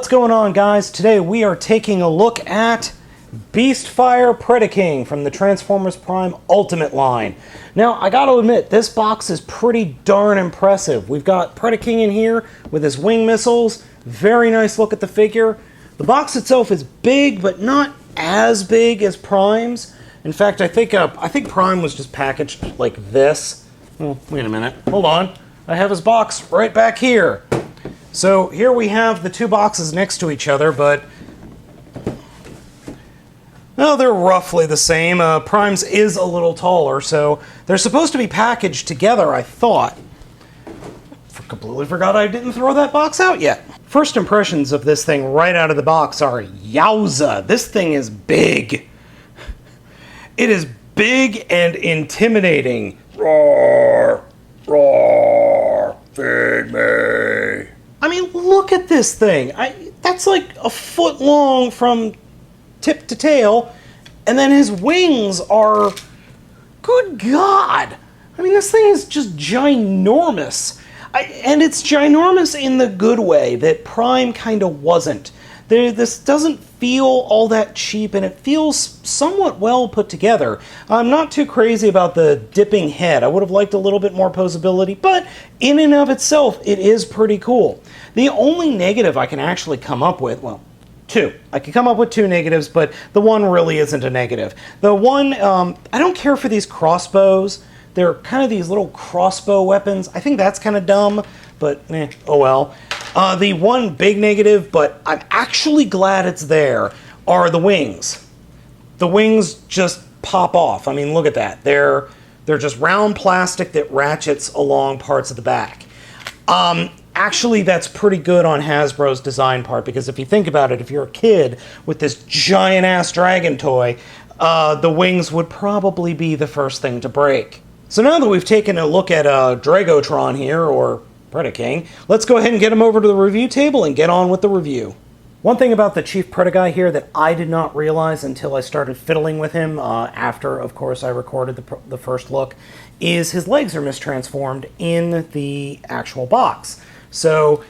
What's going on, guys? Today we are taking a look at Beastfire Predaking from the Transformers Prime Ultimate line. Now, I gotta admit, this box is pretty darn impressive. We've got Predaking in here with his wing missiles. Very nice look at the figure. The box itself is big, but not as big as Prime's. In fact, I think Prime was just packaged like this. Oh, wait a minute. Hold on. I have his box right back here. So here we have the two boxes next to each other, but well, they're roughly the same. Prime's is a little taller, so they're supposed to be packaged together, I thought. Completely forgot I didn't throw that box out yet. First impressions of this thing right out of the box are, yowza, this thing is big. It is big and intimidating. Roar, roar, feed me. I mean, look at this thing. That's like a foot long from tip to tail, and then his wings are, good God. I mean, this thing is just ginormous. And it's ginormous in the good way that Prime kind of wasn't. This doesn't feel all that cheap, and it feels somewhat well put together. I'm not too crazy about the dipping head. I would have liked a little bit more posability, but in and of itself, it is pretty cool. The only negative I can actually come up with, well, two. I can come up with two negatives, but the one really isn't a negative. The one, I don't care for these crossbows. They're kind of these little crossbow weapons. I think that's kind of dumb, but oh well. The one big negative, but I'm actually glad it's there, are the wings. The wings just pop off. I mean, look at that. They're just round plastic that ratchets along parts of the back. Actually, that's pretty good on Hasbro's design part, because if you think about it, if you're a kid with this giant-ass dragon toy, the wings would probably be the first thing to break. So now that we've taken a look at Dragotron here, or Predaking, let's go ahead and get him over to the review table and get on with the review. One thing about the Chief Predaguy here that I did not realize until I started fiddling with him after, of course, I recorded the first look, is his legs are mistransformed in the actual box. So,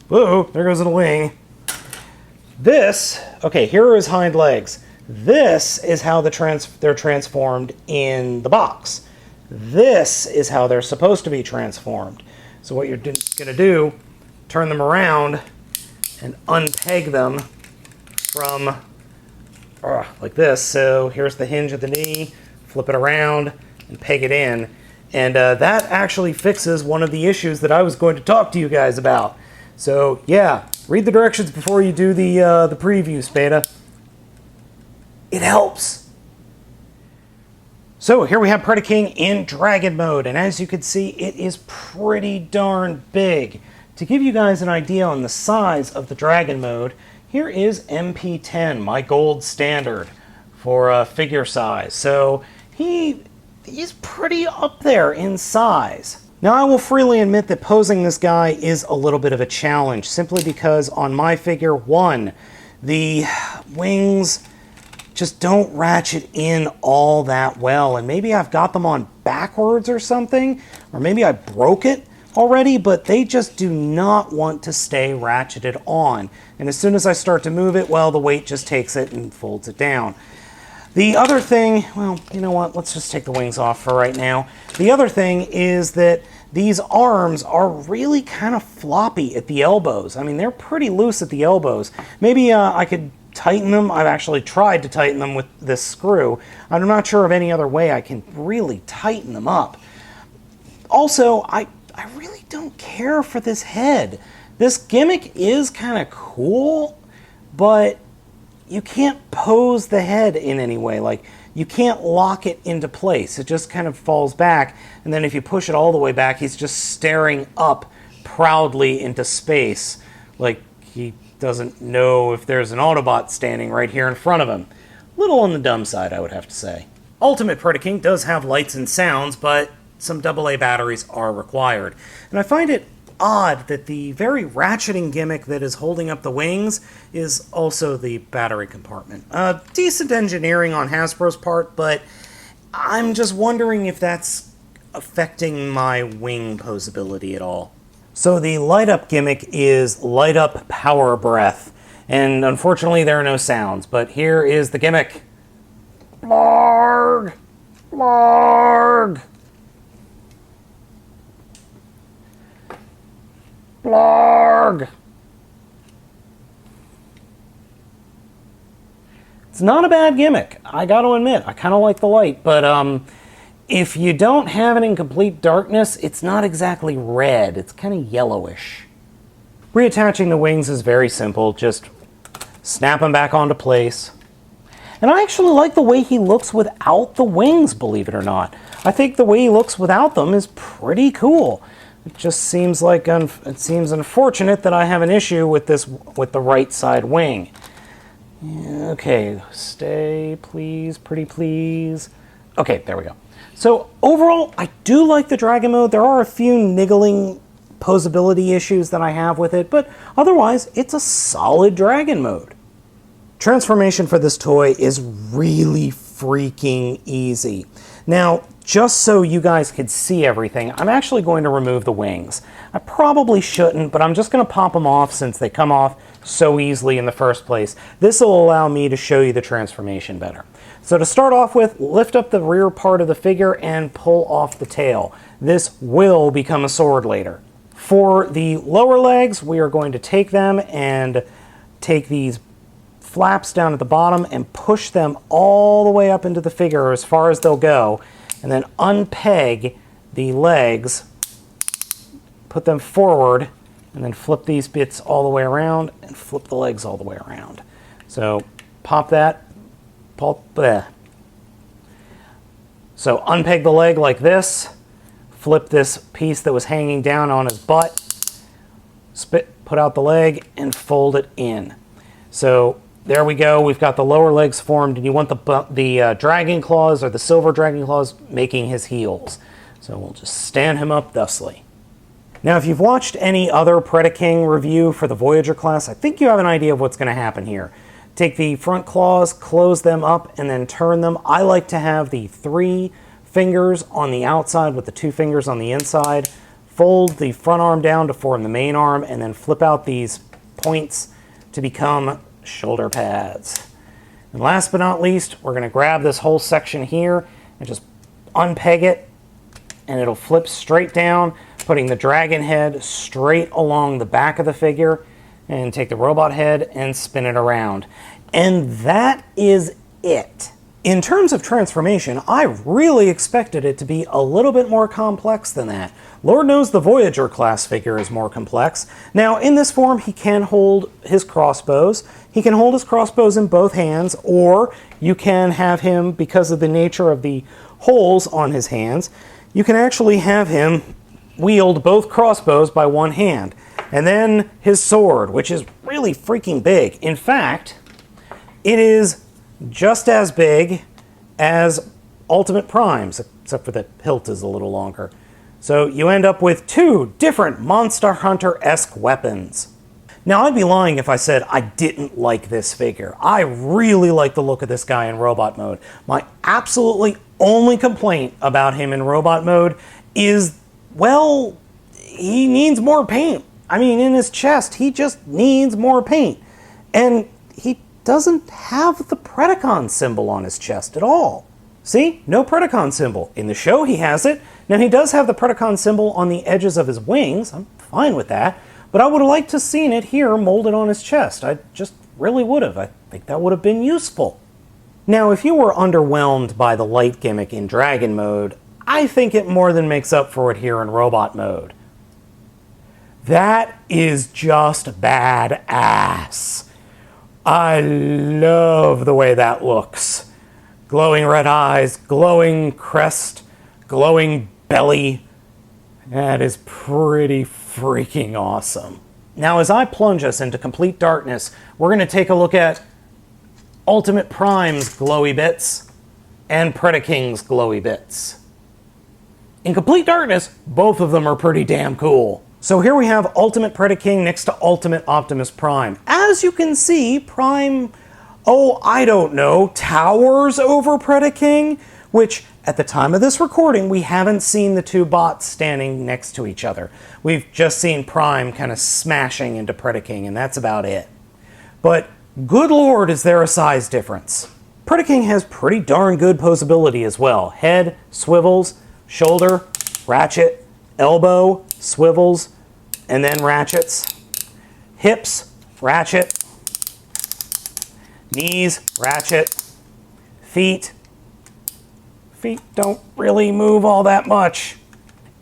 whoa, there goes the wing. This, okay, here are his hind legs. This is how they're transformed in the box. This is how they're supposed to be transformed. So what you're going to do, turn them around and unpeg them from like this. So here's the hinge of the knee, flip it around and peg it in. And that actually fixes one of the issues that I was going to talk to you guys about. So yeah, read the directions before you do the preview, Spada. It helps. So here we have Predaking in Dragon mode, and as you can see, it is pretty darn big. To give you guys an idea on the size of the Dragon mode, here is MP10, my gold standard for figure size. So he's pretty up there in size. Now, I will freely admit that posing this guy is a little bit of a challenge, simply because on my figure, one, the wings just don't ratchet in all that well, and maybe I've got them on backwards or something, or maybe I broke it already, but they just do not want to stay ratcheted on. And as soon as I start to move it, well, the weight just takes it and folds it down. The other thing, well, you know what, let's just take the wings off for right now. The other thing is that these arms are really kind of floppy at the elbows. I mean, they're pretty loose at the elbows. Maybe I could tighten them. I've actually tried to tighten them with this screw. I'm not sure of any other way I can really tighten them up. Also, I really don't care for this head. This gimmick is kind of cool, but you can't pose the head in any way. Like, you can't lock it into place. It just kind of falls back, and then if you push it all the way back, he's just staring up proudly into space, like he doesn't know if there's an Autobot standing right here in front of him. Little on the dumb side, I would have to say. Ultimate Predaking does have lights and sounds, but some AA batteries are required. And I find it odd that the very ratcheting gimmick that is holding up the wings is also the battery compartment. Decent engineering on Hasbro's part, but I'm just wondering if that's affecting my wing posability at all. So the light up gimmick is light up power breath. And unfortunately there are no sounds, but here is the gimmick. Blarg! Blarg! Blarg! It's not a bad gimmick, I gotta admit. I kind of like the light, but if you don't have it in complete darkness, it's not exactly red. It's kind of yellowish. Reattaching the wings is very simple. Just snap them back onto place. And I actually like the way he looks without the wings, believe it or not. I think the way he looks without them is pretty cool. It just seems like it seems unfortunate that I have an issue with the right side wing. Okay, stay, please, pretty please. Okay, there we go. So overall, I do like the Dragon mode. There are a few niggling posability issues that I have with it, but otherwise, it's a solid Dragon mode. Transformation for this toy is really freaking easy. Now, just so you guys could see everything, I'm actually going to remove the wings. I probably shouldn't, but I'm just going to pop them off since they come off so easily in the first place. This will allow me to show you the transformation better. So to start off with, lift up the rear part of the figure and pull off the tail. This will become a sword later. For the lower legs, we are going to take them and take these flaps down at the bottom and push them all the way up into the figure as far as they'll go, and then unpeg the legs, put them forward, and then flip these bits all the way around and flip the legs all the way around. So pop that, So unpeg the leg like this, flip this piece that was hanging down on his butt, put out the leg, and fold it in. So there we go, we've got the lower legs formed, and you want the dragon claws, or the silver dragon claws, making his heels. So we'll just stand him up thusly. Now, if you've watched any other Predaking review for the Voyager class, I think you have an idea of what's going to happen here. Take the front claws, close them up, and then turn them. I like to have the 3 fingers on the outside with the 2 fingers on the inside. Fold the front arm down to form the main arm, and then flip out these points to become shoulder pads. And last but not least, we're going to grab this whole section here and just unpeg it, and it'll flip straight down, putting the dragon head straight along the back of the figure, and take the robot head and spin it around. And that is it. In terms of transformation, I really expected it to be a little bit more complex than that. Lord knows the Voyager class figure is more complex. Now, in this form, he can hold his crossbows. He can hold his crossbows in both hands, or you can have him, because of the nature of the holes on his hands, you can actually have him wield both crossbows by one hand. And then his sword, which is really freaking big. In fact, it is just as big as Ultimate Prime's, except for the hilt is a little longer. So you end up with 2 different Monster Hunter-esque weapons. Now, I'd be lying if I said I didn't like this figure. I really like the look of this guy in robot mode. My absolutely only complaint about him in robot mode is, well, he needs more paint. I mean, in his chest, he just needs more paint. And he doesn't have the Predacon symbol on his chest at all. See? No Predacon symbol. In the show, he has it. Now, he does have the Predacon symbol on the edges of his wings. I'm fine with that. But I would have liked to have seen it here molded on his chest. I just really would have. I think that would have been useful. Now, if you were underwhelmed by the light gimmick in Dragon mode, I think it more than makes up for it here in robot mode. That is just badass. I love the way that looks. Glowing red eyes, glowing crest, glowing belly. That is pretty freaking awesome. Now, as I plunge us into complete darkness, we're going to take a look at Ultimate Prime's glowy bits and Predaking's glowy bits. In complete darkness, both of them are pretty damn cool. So here we have Ultimate Predaking next to Ultimate Optimus Prime. As you can see, Prime, I don't know, towers over Predaking, which at the time of this recording, we haven't seen the two bots standing next to each other. We've just seen Prime kind of smashing into Predaking, and that's about it. But good lord, is there a size difference. Predaking has pretty darn good posability as well. Head, swivels, shoulder, ratchet, elbow, swivels, and then ratchets. Hips, ratchet. Knees, ratchet. Feet. Feet don't really move all that much.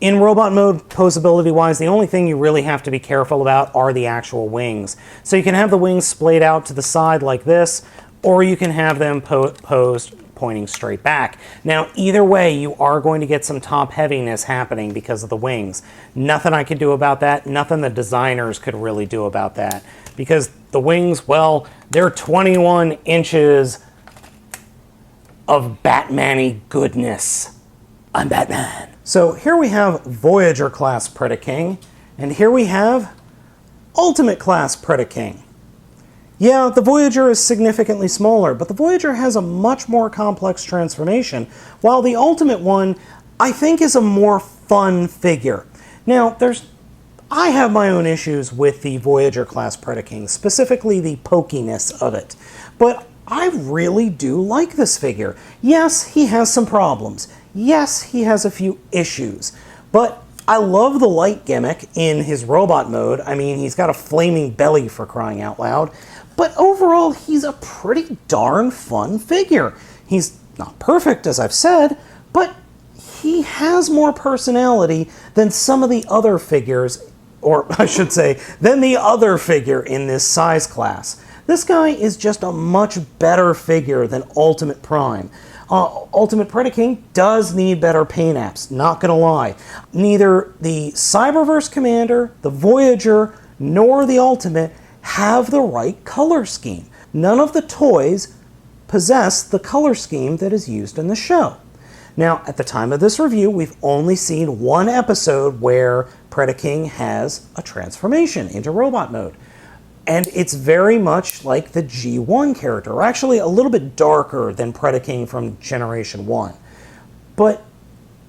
In robot mode, posability-wise, the only thing you really have to be careful about are the actual wings. So you can have the wings splayed out to the side like this, or you can have them posed pointing straight back. Now, either way, you are going to get some top heaviness happening because of the wings. Nothing I could do about that. Nothing the designers could really do about that. Because the wings, well, they're 21 inches of Batman-y goodness. I'm Batman. So here we have Voyager class Predaking, and here we have Ultimate class Predaking. Yeah, the Voyager is significantly smaller, but the Voyager has a much more complex transformation, while the Ultimate one, I think, is a more fun figure. Now, I have my own issues with the Voyager class Predaking, specifically the pokiness of it, but I really do like this figure. Yes, he has some problems. Yes, he has a few issues, but I love the light gimmick in his robot mode. I mean, he's got a flaming belly for crying out loud. But overall, he's a pretty darn fun figure. He's not perfect, as I've said, but he has more personality than some of the other figures, or I should say, than the other figure in this size class. This guy is just a much better figure than Ultimate Prime. Ultimate Predaking does need better paint apps, not gonna lie. Neither the Cyberverse Commander, the Voyager, nor the Ultimate have the right color scheme. None of the toys possess the color scheme that is used in the show. Now, at the time of this review, we've only seen one episode where Predaking has a transformation into robot mode. And it's very much like the G1 character, or actually a little bit darker than Predaking from Generation 1. But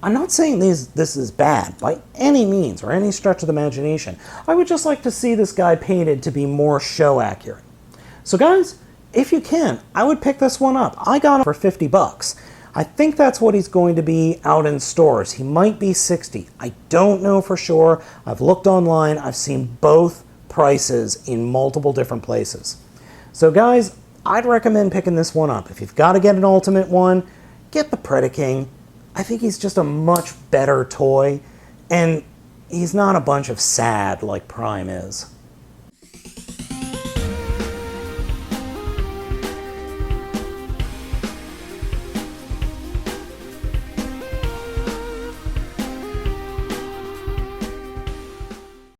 I'm not saying this is bad by any means or any stretch of the imagination. I would just like to see this guy painted to be more show accurate. So guys, if you can, I would pick this one up. I got him for 50 bucks. I think that's what he's going to be out in stores. He might be 60. I don't know for sure. I've looked online. I've seen both prices in multiple different places. So guys, I'd recommend picking this one up. If you've got to get an Ultimate one, get the Predaking. I think he's just a much better toy, and he's not a bunch of sad like Prime is.